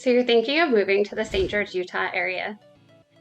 So you're thinking of moving to the St. George, Utah area.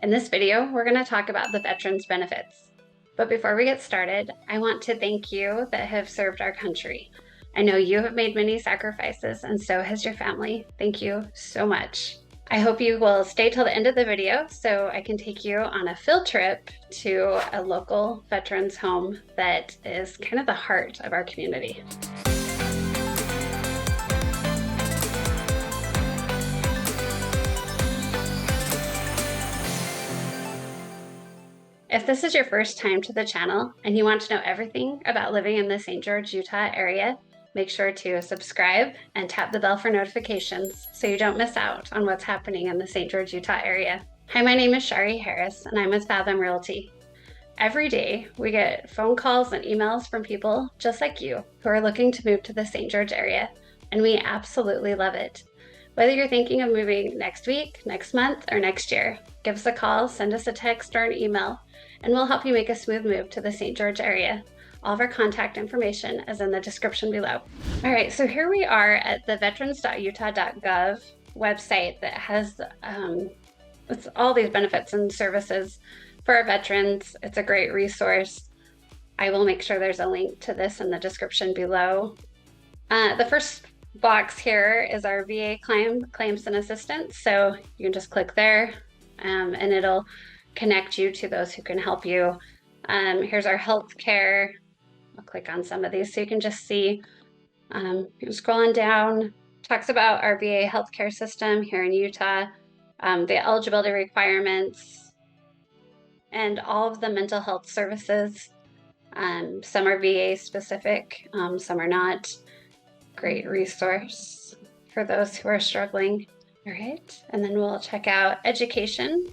In this video, we're going to talk about the veterans benefits. But before we get started, I want to thank you that have served our country. I know you have made many sacrifices, and so has your family. Thank you so much. I hope you will stay till the end of the video so I can take you on a field trip to a local veterans home that is kind of the heart of our community. If this is your first time to the channel and you want to know everything about living in the St. George, Utah area, make sure to subscribe and tap the bell for notifications so you don't miss out on what's happening in the St. George, Utah area. Hi, my name is Shari Harris and I'm with Fathom Realty. Every day we get phone calls and emails from people just like you who are looking to move to the St. George area, and we absolutely love it. Whether you're thinking of moving next week, next month, or next year, give us a call, send us a text or an email, and we'll help you make a smooth move to the St. George area. All of our contact information is in the description below. All right, so here we are at the Veterans.utah.gov website that has it's all these benefits and services for our veterans. It's a great resource. I will make sure there's a link to this in the description below. The first box here is our VA claims and assistance. So you can just click there and it'll connect you to those who can help you. Here's our health care. I'll click on some of these so you can just see. You're scrolling down, talks about our VA healthcare system here in Utah, the eligibility requirements, and all of the mental health services. Some are VA specific, some are not. Great resource for those who are struggling. All right, and then we'll check out education.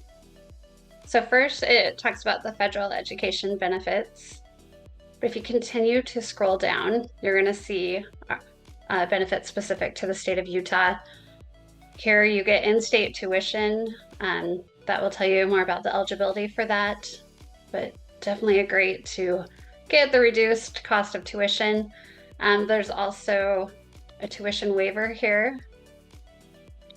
So first it talks about the federal education benefits. But if you continue to scroll down, you're going to see benefits specific to the state of Utah. Here you get in-state tuition. That will tell you more about the eligibility for that, but definitely great to get the reduced cost of tuition. There's also a tuition waiver here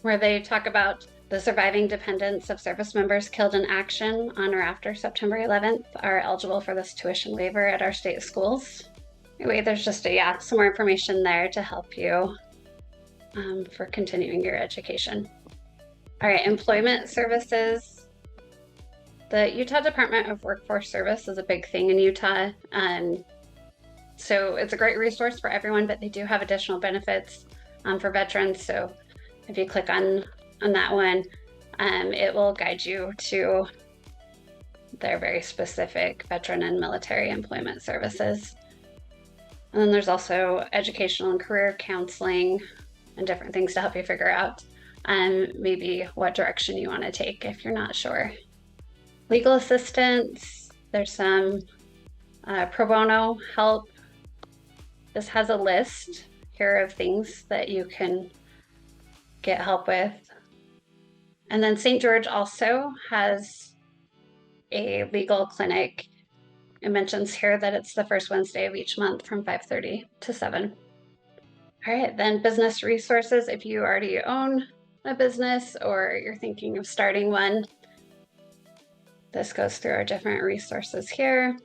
where they talk about the surviving dependents of service members killed in action on or after September 11th are eligible for this tuition waiver at our state schools. Anyway, there's just some more information there to help you for continuing your education. All right, employment services. The Utah Department of Workforce Service is a big thing in Utah. So it's a great resource for everyone, but they do have additional benefits for veterans. So if you click on that one, it will guide you to their very specific veteran and military employment services. And then there's also educational and career counseling and different things to help you figure out maybe what direction you want to take if you're not sure. Legal assistance, there's some pro bono help. This has a list here of things that you can get help with. And then St. George also has a legal clinic. It mentions here that it's the first Wednesday of each month from 5:30 to 7. All right, then business resources. If you already own a business or you're thinking of starting one, this goes through our different resources here.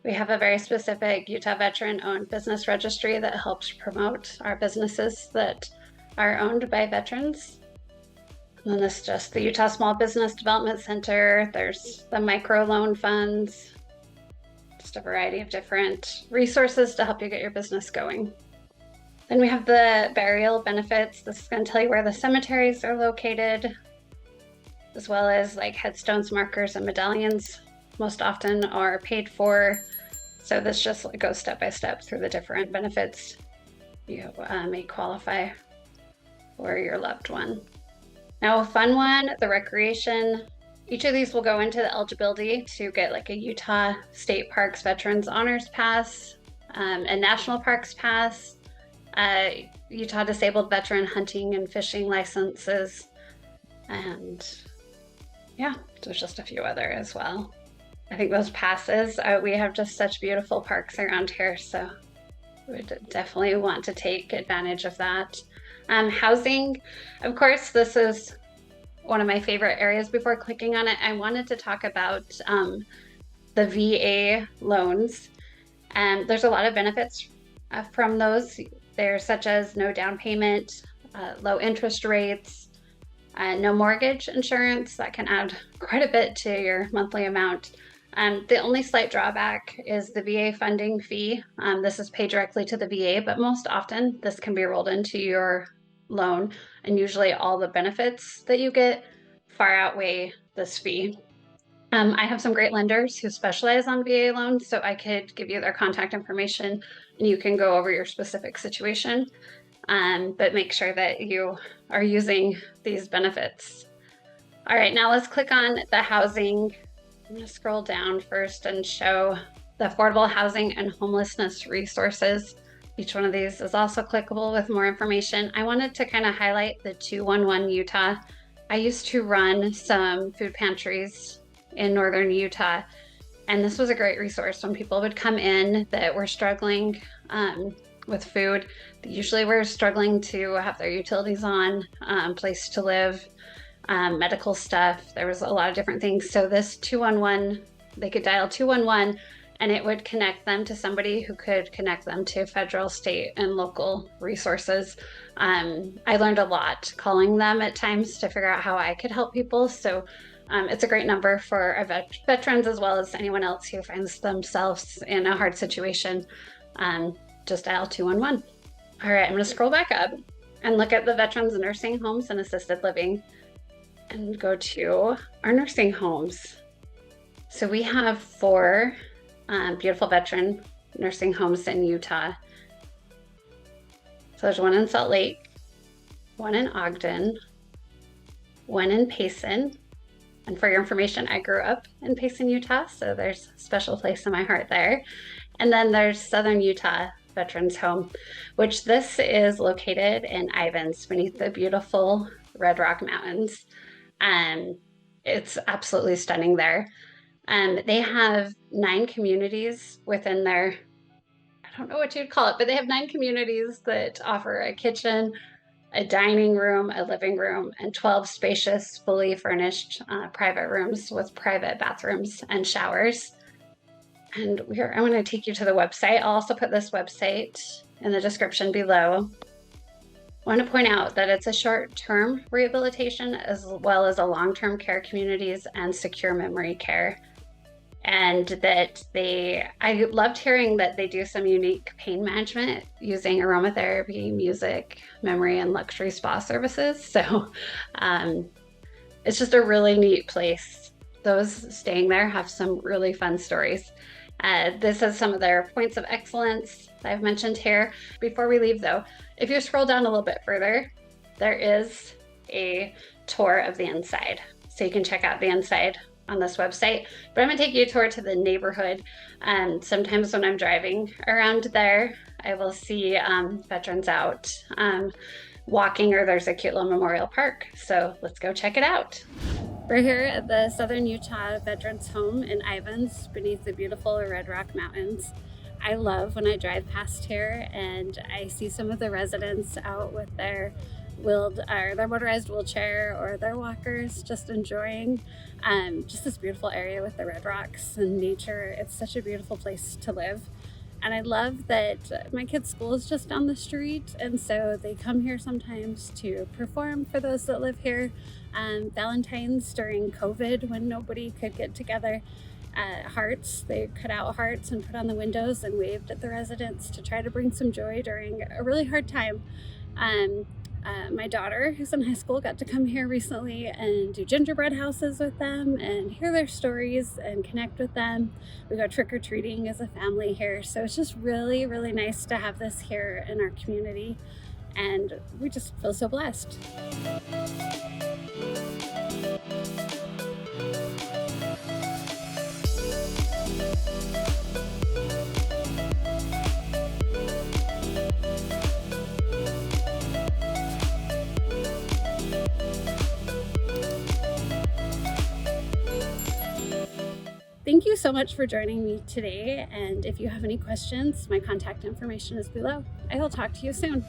We have a very specific Utah veteran-owned business registry that helps promote our businesses that are owned by veterans. And then this is just the Utah Small Business Development Center. There's the microloan funds, just a variety of different resources to help you get your business going. Then we have the burial benefits. This is going to tell you where the cemeteries are located, as well as like headstones, markers, and medallions most often are paid for. So this just goes step by step through the different benefits you may qualify for your loved one. Now a fun one, the recreation. Each of these will go into the eligibility to get like a Utah State Parks Veterans Honors Pass, a National Parks Pass, Utah Disabled Veteran Hunting and Fishing licenses, and yeah, there's just a few other as well. I think those passes, we have just such beautiful parks around here, so we would definitely want to take advantage of that. Housing, of course, this is one of my favorite areas. Before clicking on it, I wanted to talk about the VA loans. There's a lot of benefits from those. They're such as no down payment, low interest rates, no mortgage insurance. That can add quite a bit to your monthly amount. The only slight drawback is the VA funding fee. This is paid directly to the VA, but most often this can be rolled into your loan, and usually all the benefits that you get far outweigh this fee. I have some great lenders who specialize on VA loans, so I could give you their contact information and you can go over your specific situation, but make sure that you are using these benefits. All right, now let's click on the housing. I'm going to scroll down first and show the affordable housing and homelessness resources. Each one of these is also clickable with more information. I wanted to kind of highlight the 211 Utah. I used to run some food pantries in northern Utah, and this was a great resource when people would come in that were struggling with food. They usually were struggling to have their utilities on, place to live, medical stuff. There was a lot of different things. So this 211, they could dial 211 and it would connect them to somebody who could connect them to federal, state, and local resources. I learned a lot calling them at times to figure out how I could help people. So it's a great number for our veterans as well as anyone else who finds themselves in a hard situation. Just dial 211. All right, I'm going to scroll back up and look at the veterans nursing homes and assisted living and go to our nursing homes. So we have 4 beautiful veteran nursing homes in Utah. So there's one in Salt Lake, one in Ogden, one in Payson. And for your information, I grew up in Payson, Utah, so there's a special place in my heart there. And then there's Southern Utah Veterans Home, which this is located in Ivins beneath the beautiful Red Rock Mountains. It's absolutely stunning there. They have 9 communities within their, I don't know what you'd call it, but they have 9 communities that offer a kitchen, a dining room, a living room, and 12 spacious, fully furnished private rooms with private bathrooms and showers. And I want to take you to the website. I'll also put this website in the description below. I want to point out that it's a short-term rehabilitation as well as a long-term care communities and secure memory care. And that I loved hearing that they do some unique pain management using aromatherapy, music, memory, and luxury spa services. So it's just a really neat place. Those staying there have some really fun stories. This is some of their points of excellence that I've mentioned here. Before we leave though, if you scroll down a little bit further, there is a tour of the inside. So you can check out the inside on this website, but I'm gonna take you a tour to the neighborhood. And sometimes when I'm driving around there, I will see veterans out walking, or there's a cute little memorial park. So let's go check it out. We're here at the Southern Utah Veterans Home in Ivins beneath the beautiful Red Rock Mountains. I love when I drive past here and I see some of the residents out with their motorized wheelchair or their walkers, just enjoying just this beautiful area with the red rocks and nature. It's such a beautiful place to live. And I love that my kids' school is just down the street, and so they come here sometimes to perform for those that live here. Valentine's during COVID, when nobody could get together, hearts, they cut out hearts and put on the windows and waved at the residents to try to bring some joy during a really hard time. My daughter, who's in high school, got to come here recently and do gingerbread houses with them and hear their stories and connect with them. We go trick-or-treating as a family here. So it's just really, really nice to have this here in our community. And we just feel so blessed. thank you so much for joining me today. And if you have any questions, my contact information is below. I will talk to you soon.